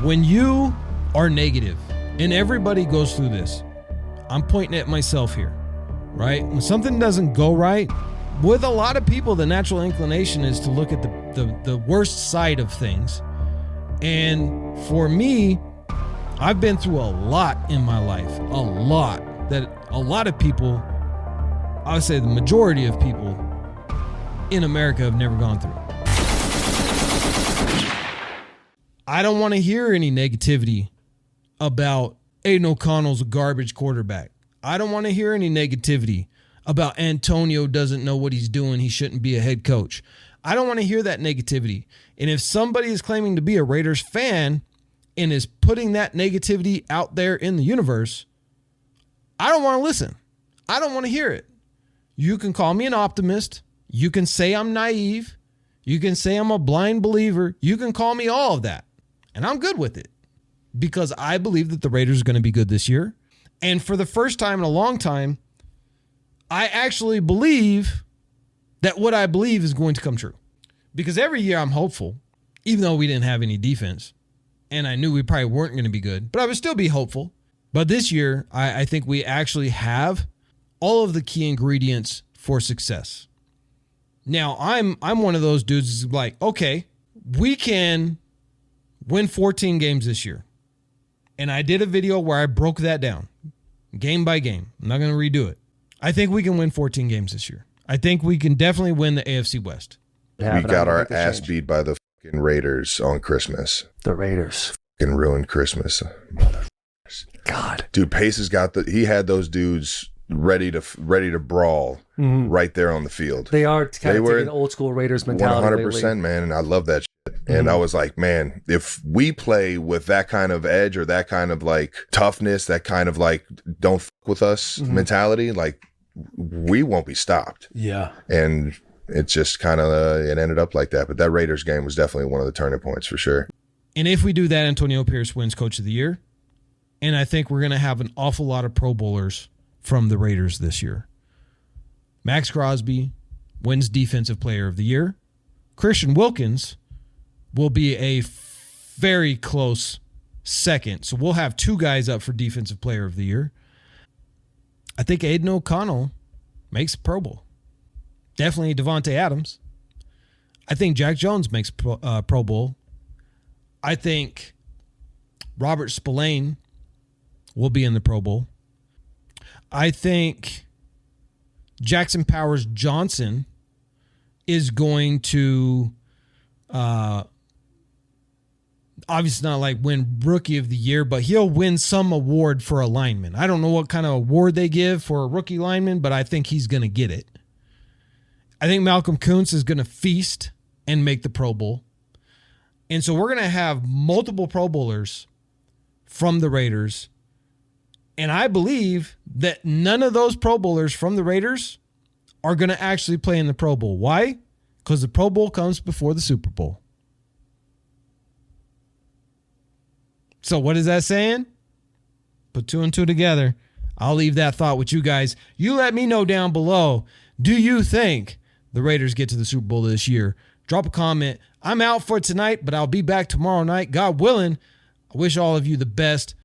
When you are negative, and everybody goes through this, I'm pointing at myself here, right? When something doesn't go right, with a lot of people, the natural inclination is to look at the worst side of things. And for me, I've been through a lot in my life, a lot that a lot of people, I would say the majority of people in America have never gone through. I don't want to hear any negativity about Aiden O'Connell's a garbage quarterback. I don't want to hear any negativity about Antonio doesn't know what he's doing. He shouldn't be a head coach. I don't want to hear that negativity. And if somebody is claiming to be a Raiders fan and is putting that negativity out there in the universe, I don't want to listen. I don't want to hear it. You can call me an optimist. You can say I'm naive. You can say I'm a blind believer. You can call me all of that. And I'm good with it because I believe that the Raiders are going to be good this year. And for the first time in a long time, I actually believe that what I believe is going to come true. Because every year I'm hopeful, even though we didn't have any defense. And I knew we probably weren't going to be good, but I would still be hopeful. But this year, I think we actually have all of the key ingredients for success. Now, I'm one of those dudes who's like, okay, we can win 14 games this year. And I did a video where I broke that down game by game. I'm not going to redo it. I think we can win 14 games this year. I think we can definitely win the AFC West. We got our ass beat by the fucking Raiders on Christmas. The Raiders. Fucking ruined Christmas. God. Dude, Pace has got he had those dudes ready to brawl right there on the field. They are kind of taking old school Raiders mentality. 100%, lately. Man, and I love that shit. And I was like, man, if we play with that kind of edge or that kind of like toughness, that kind of like don't fuck with us mentality, like we won't be stopped. Yeah. And it just kind of it ended up like that. But that Raiders game was definitely one of the turning points for sure. And if we do that, Antonio Pierce wins Coach of the Year. And I think we're going to have an awful lot of Pro Bowlers from the Raiders this year. Max Crosby wins Defensive Player of the Year. Christian Wilkins will be a very close second. So we'll have two guys up for Defensive Player of the Year. I think Aiden O'Connell makes Pro Bowl. Definitely Devontae Adams. I think Jack Jones makes Pro Bowl. I think Robert Spillane will be in the Pro Bowl. I think Jackson Powers Johnson is going to obviously not like win Rookie of the Year, but he'll win some award for a lineman. I don't know what kind of award they give for a rookie lineman, but I think he's going to get it. I think Malcolm Kuntz is going to feast and make the Pro Bowl. And so we're going to have multiple Pro Bowlers from the Raiders. And I believe that none of those Pro Bowlers from the Raiders are going to actually play in the Pro Bowl. Why? Because the Pro Bowl comes before the Super Bowl. So what is that saying? Put two and two together. I'll leave that thought with you guys. You let me know down below. Do you think the Raiders get to the Super Bowl this year? Drop a comment. I'm out for tonight, but I'll be back tomorrow night. God willing, I wish all of you the best.